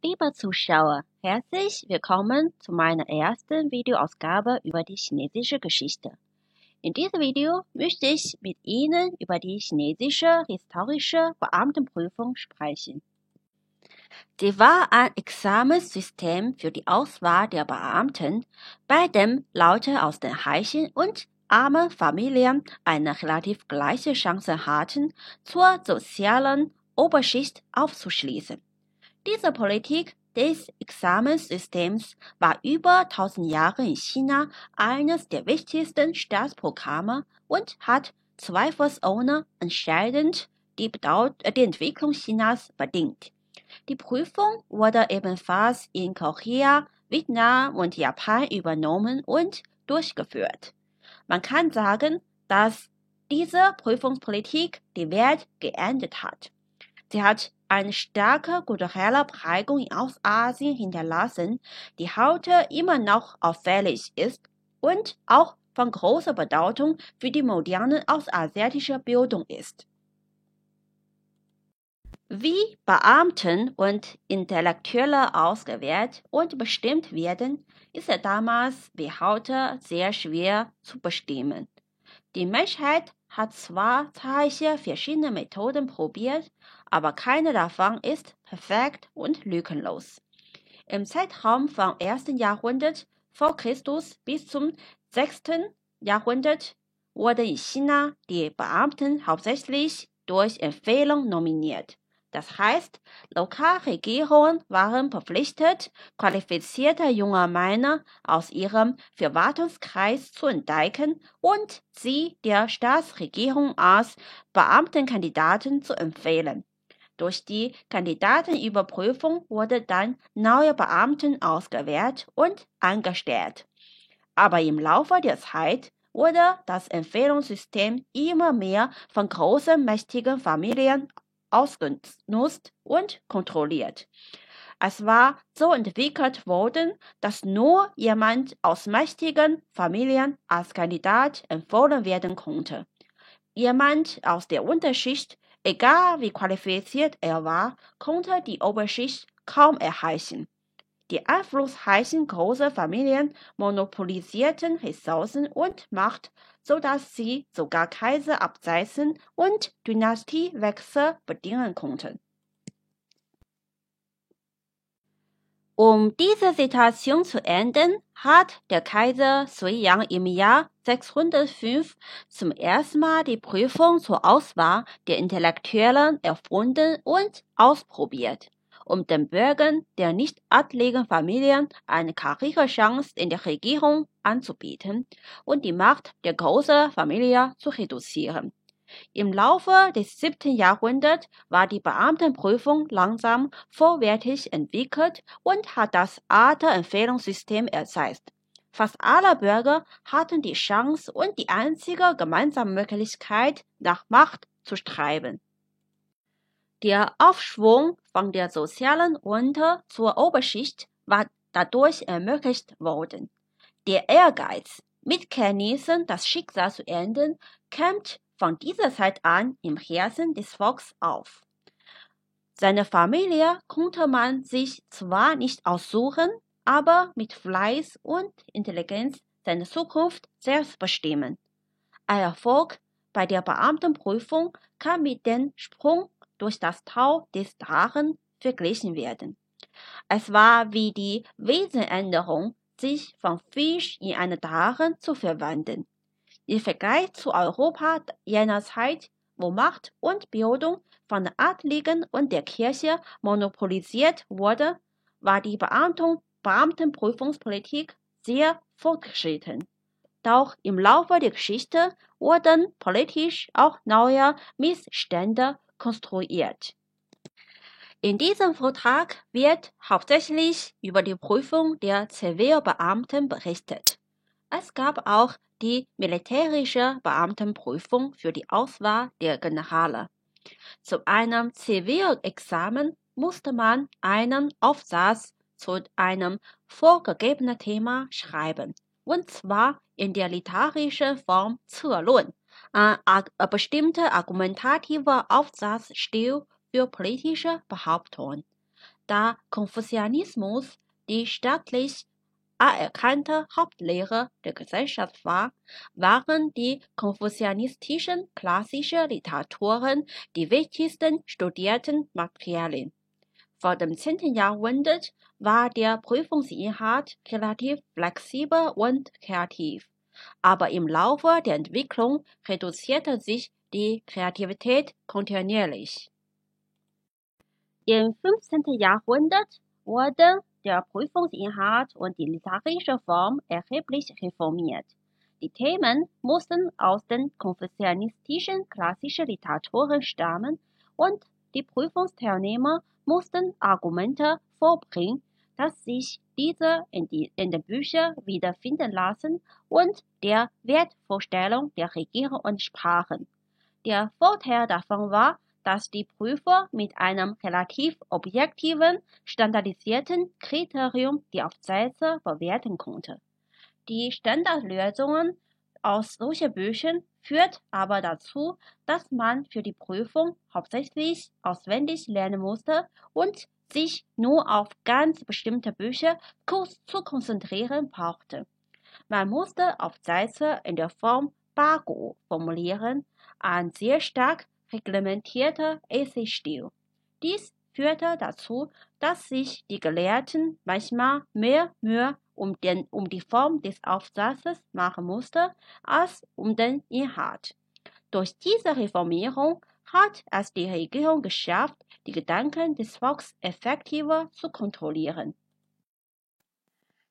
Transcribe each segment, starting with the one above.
Liebe Zuschauer, herzlich willkommen zu meiner ersten Videoausgabe über die chinesische Geschichte. In diesem Video möchte ich mit Ihnen über die chinesische historische Beamtenprüfung sprechen. Sie war ein Examenssystem für die Auswahl der Beamten, bei dem Leute aus den reichen und armen Familien eine relativ gleiche Chance hatten, zur sozialen Oberschicht aufzuschließen. Diese Politik des Examenssystems war über 1000 Jahre in China eines der wichtigsten Staatsprogramme und hat zweifelsohne entscheidend die Entwicklung Chinas bedingt. Die Prüfung wurde ebenfalls in Korea, Vietnam und Japan übernommen und durchgeführt. Man kann sagen, dass diese Prüfungspolitik die Welt geändert hat. Sie hat eine starke kulturelle Prägung in Ostasien hinterlassen, die heute immer noch auffällig ist und auch von großer Bedeutung für die moderne ostasiatische Bildung ist. Wie Beamten und Intellektuelle ausgewählt und bestimmt werden, ist damals wie heute sehr schwer zu bestimmen. Die Menschheit hat zwar zahlreiche verschiedene Methoden probiert, aber keine davon ist perfekt und lückenlos. Im Zeitraum vom 1. Jahrhundert vor Christus bis zum 6. Jahrhundert wurden in China die Beamten hauptsächlich durch Empfehlung nominiert. Das heißt, Lokalregierungen waren verpflichtet, qualifizierte junge Männer aus ihrem Verwaltungskreis zu entdecken und sie der Staatsregierung als Beamtenkandidaten zu empfehlen. Durch die Kandidatenüberprüfung wurden dann neue Beamten ausgewählt und angestellt. Aber im Laufe der Zeit wurde das Empfehlungssystem immer mehr von großen, mächtigen Familien ausgenutzt und kontrolliert. Es war so entwickelt worden, dass nur jemand aus mächtigen Familien als Kandidat empfohlen werden konnte. Jemand aus der Unterschicht, egal wie qualifiziert er war, konnte die Oberschicht kaum erreichen. Die einflussreichen großen Familien monopolisierten Ressourcen und Macht, sodass sie sogar Kaiser absetzen und Dynastiewechsel bedingen konnten. Um diese Situation zu ändern, hat der Kaiser Sui-Yang im Jahr 605 zum ersten Mal die Prüfung zur Auswahl der Intellektuellen erfunden und ausprobiert, um den Bürgern der nicht adligen Familien eine Karrierechance in der Regierung anzubieten und die Macht der großen Familie zu reduzieren. Im Laufe des 7. Jahrhunderts war die Beamtenprüfung langsam vorwärts entwickelt und hat das alte Empfehlungssystem ersetzt. Fast alle Bürger hatten die Chance und die einzige gemeinsame Möglichkeit, nach Macht zu streben. Der Aufschwung von der sozialen Unter- zur Oberschicht war dadurch ermöglicht worden. Der Ehrgeiz, mit Kenntnissen das Schicksal zu ändern, kämpft von dieser Zeit an im Herzen des Volkes auf. Seine Familie konnte man sich zwar nicht aussuchen, aber mit Fleiß und Intelligenz seine Zukunft selbst bestimmen. Ein Erfolg bei der Beamtenprüfung kann mit dem Sprung durch das Tau des Drachen verglichen werden. Es war wie die Wesenänderung, sich vom Fisch in einen Drachen zu verwandeln. Im Vergleich zu Europa jener Zeit, wo Macht und Bildung von den Adligen und der Kirche monopolisiert wurde, war die Beamtenprüfungspolitik sehr fortgeschritten. Doch im Laufe der Geschichte wurden politisch auch neue Missstände konstruiert. In diesem Vortrag wird hauptsächlich über die Prüfung der Zivilbeamten berichtet. Es gab auch die militärische Beamtenprüfung für die Auswahl der Generale. Zu einem Zivilexamen musste man einen Aufsatz zu einem vorgegebenen Thema schreiben, und zwar in der literarischen Form 策论, ein bestimmter argumentativer Aufsatzstil für politische Behauptungen. Da Konfuzianismus die staatlich anerkannte Hauptlehre der Gesellschaft war, waren die konfuzianistischen klassischen Literaturen die wichtigsten studierten Materialien. Vor dem 10. Jahrhundert war der Prüfungsinhalt relativ flexibel und kreativ, aber im Laufe der Entwicklung reduzierte sich die Kreativität kontinuierlich. Im 15. Jahrhundert wurde der Prüfungsinhalt und die literarische Form erheblich reformiert. Die Themen mussten aus den konfuzianistischen klassischen Literaturen stammen und die Prüfungsteilnehmer mussten Argumente vorbringen, dass sich diese in den Büchern wiederfinden lassen und der Wertvorstellung der Regierung entsprachen. Der Vorteil davon war, dass die Prüfer mit einem relativ objektiven, standardisierten Kriterium die Aufsätze bewerten konnten. Die Standardlösungen aus solchen Büchern führt aber dazu, dass man für die Prüfung hauptsächlich auswendig lernen musste und sich nur auf ganz bestimmte Bücher zu konzentrieren brauchte. Man musste Aufsätze in der Form Baguo formulieren, ein sehr stark reglementierter Essaystil. Dies führte dazu, dass sich die Gelehrten manchmal mehr Mühe um die Form des Aufsatzes machen mussten, als um den Inhalt. Durch diese Reformierung hat es die Regierung geschafft, die Gedanken des Volkes effektiver zu kontrollieren.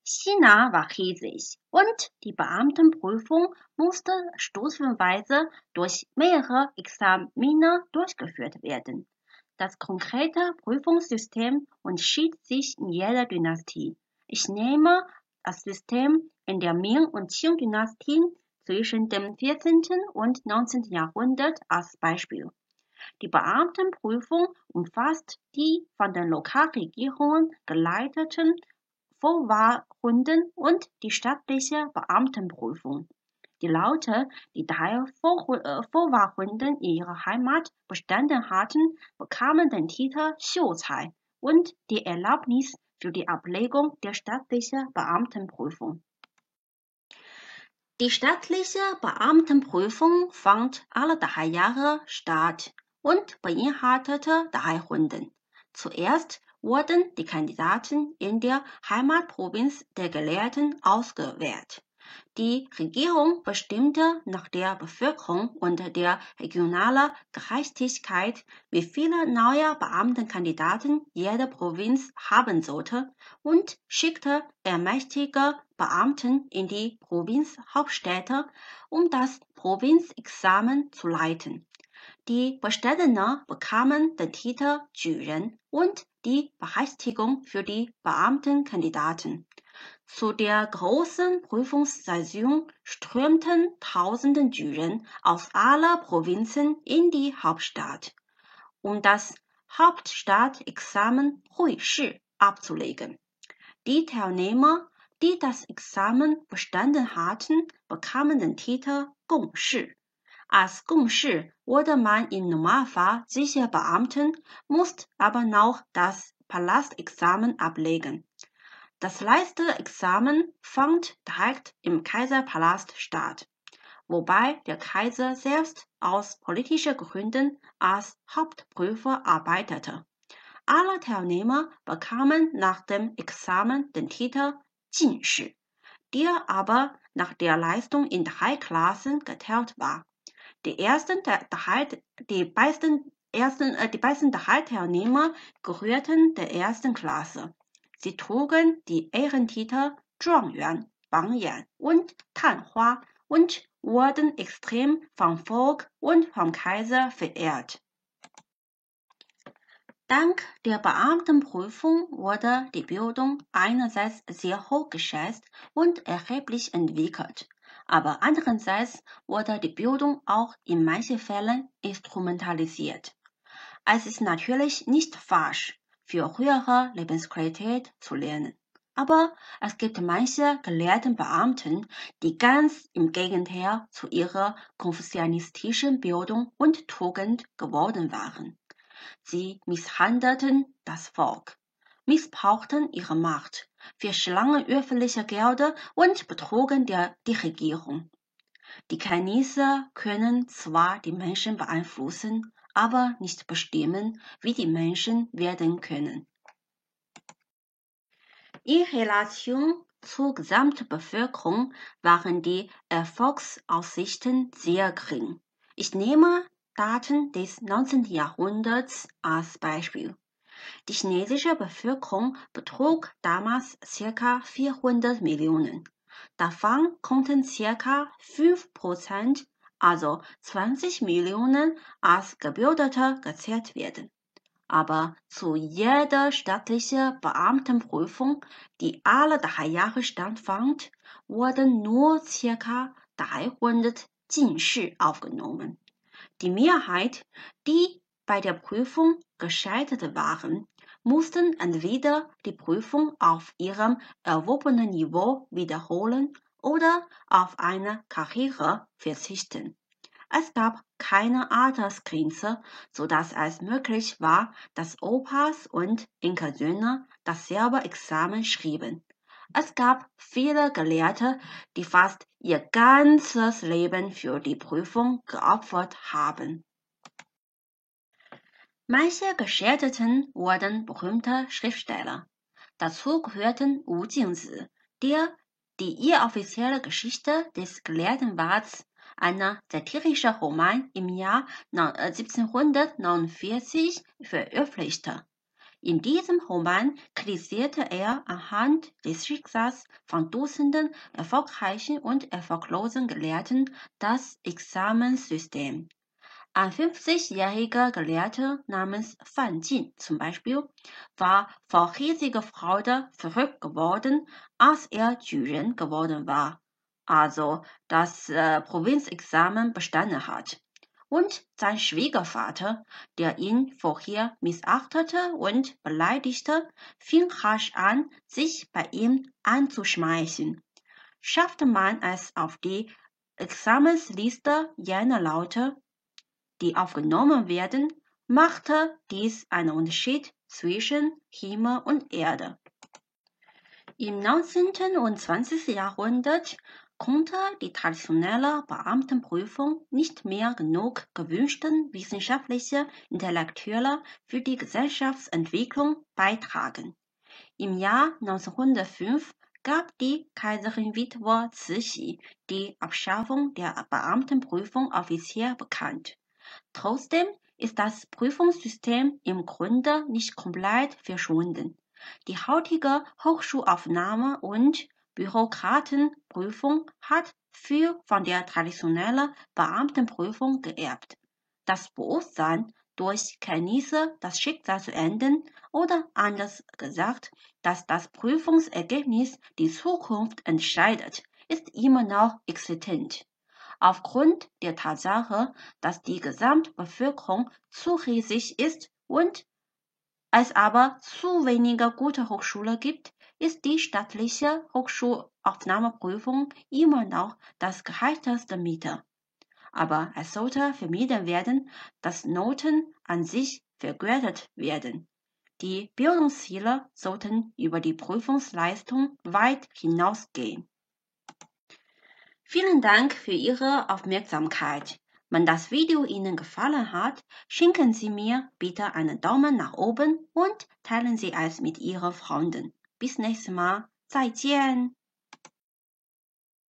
China war riesig und die Beamtenprüfung musste stufenweise durch mehrere Examiner durchgeführt werden. Das konkrete Prüfungssystem unterschied sich in jeder Dynastie. Ich nehme das System in der Ming- und Qing-Dynastien zwischen dem 14. und 19. Jahrhundert als Beispiel. Die Beamtenprüfung umfasst die von den Lokalregierungen geleiteten Vorwahlrunden und die staatliche Beamtenprüfung. Die Leute, die 3 Vorwahlrunden in ihrer Heimat bestanden hatten, bekamen den Titel Xiucai und die Erlaubnis für die Ablegung der staatlichen Beamtenprüfung. Die staatliche Beamtenprüfung fand alle 3 Jahre statt und beinhaltete 3 Runden. Zuerst wurden die Kandidaten in der Heimatprovinz der Gelehrten ausgewählt. Die Regierung bestimmte nach der Bevölkerung und der regionalen Gerechtigkeit, wie viele neue Beamtenkandidaten jede Provinz haben sollte und schickte ermächtigte Beamten in die Provinzhauptstädte, um das Provinzexamen zu leiten. Die Bestände bekamen den Titel Juren und die Berechtigung für die Beamtenkandidaten. Zu der großen Prüfungssession strömten tausende Juren aus aller Provinzen in die Hauptstadt, um das Hauptstadtexamen Huishi abzulegen. Die Teilnehmer, die das Examen bestanden hatten, bekamen den Titel Gongshi. Als Gongshi wurde man im Normalfall sicher Beamten, musste aber noch das Palastexamen ablegen. Das letzte Examen fand direkt im Kaiserpalast statt, wobei der Kaiser selbst aus politischen Gründen als Hauptprüfer arbeitete. Alle Teilnehmer bekamen nach dem Examen den Titel Jinshi, der aber nach der Leistung in 3 Klassen geteilt war. Die besten 3 Teilnehmer gehörten der 1. Klasse. Sie trugen die Ehrentitel Zhuangyuan, Bangyan und Tanhua und wurden extrem vom Volk und vom Kaiser verehrt. Dank der Beamtenprüfung wurde die Bildung einerseits sehr hoch geschätzt und erheblich entwickelt, aber andererseits wurde die Bildung auch in manchen Fällen instrumentalisiert. Es ist natürlich nicht falsch, für höhere Lebensqualität zu lernen. Aber es gibt manche gelehrten Beamten, die ganz im Gegenteil zu ihrer konfuzianistischen Bildung und Tugend geworden waren. Sie misshandelten das Volk. missbrauchten ihre Macht, verschlangen öffentliche Gelder und betrugen die Regierung. Die Chinesen können zwar die Menschen beeinflussen, aber nicht bestimmen, wie die Menschen werden können. In Relation zur Gesamtbevölkerung waren die Erfolgsaussichten sehr gering. Ich nehme Daten des 19. Jahrhunderts als Beispiel. Die chinesische Bevölkerung betrug damals ca. 400 Millionen. Davon konnten ca. 5%, also 20 Millionen, als Gebildete gezählt werden. Aber zu jeder staatlichen Beamtenprüfung, die alle 3 Jahre stattfand, wurden nur ca. 300 Jinshi aufgenommen. Die Mehrheit, die bei der Prüfung gescheitert waren, mussten entweder die Prüfung auf ihrem erworbenen Niveau wiederholen oder auf eine Karriere verzichten. Es gab keine Altersgrenze, sodass es möglich war, dass Opas und Enkelsöhne dasselbe Examen schrieben. Es gab viele Gelehrte, die fast ihr ganzes Leben für die Prüfung geopfert haben. Manche Gescheiterten wurden berühmte Schriftsteller. Dazu gehörten Wu Jingzi, der die inoffizielle Geschichte des Gelehrtenwats, ein satirischer Roman im Jahr 1749 veröffentlichte. In diesem Roman kritisierte er anhand des Schicksals von Dutzenden erfolgreichen und erfolglosen Gelehrten das Examenssystem. Ein 50-jähriger Gelehrter namens Fan Jin zum Beispiel war vor riesiger Freude verrückt geworden, als er Juren geworden war, also das Provinzexamen bestanden hat. Und sein Schwiegervater, der ihn vorher missachtete und beleidigte, fing rasch an, sich bei ihm anzuschmeicheln. Schaffte man es auf die Examensliste jener Leute, die aufgenommen werden, machte dies einen Unterschied zwischen Himmel und Erde. Im 19. und 20. Jahrhundert konnte die traditionelle Beamtenprüfung nicht mehr genug gewünschten wissenschaftliche Intellektuelle für die Gesellschaftsentwicklung beitragen. Im Jahr 1905 gab die Kaiserin-Witwe Cixi die Abschaffung der Beamtenprüfung offiziell bekannt. Trotzdem ist das Prüfungssystem im Grunde nicht komplett verschwunden. Die heutige Hochschulaufnahme- und Bürokratenprüfung hat viel von der traditionellen Beamtenprüfung geerbt. Das Bewusstsein, durch Kenntnisse das Schicksal zu ändern oder anders gesagt, dass das Prüfungsergebnis die Zukunft entscheidet, ist immer noch existent. Aufgrund der Tatsache, dass die Gesamtbevölkerung zu riesig ist und es aber zu wenige gute Hochschulen gibt, ist die staatliche Hochschulaufnahmeprüfung immer noch das geeignetste Mittel. Aber es sollte vermieden werden, dass Noten an sich vergütet werden. Die Bildungsziele sollten über die Prüfungsleistung weit hinausgehen. Vielen Dank für Ihre Aufmerksamkeit. Wenn das Video Ihnen gefallen hat, schenken Sie mir bitte einen Daumen nach oben und teilen Sie es mit Ihren Freunden. Bis nächstes Mal. 再见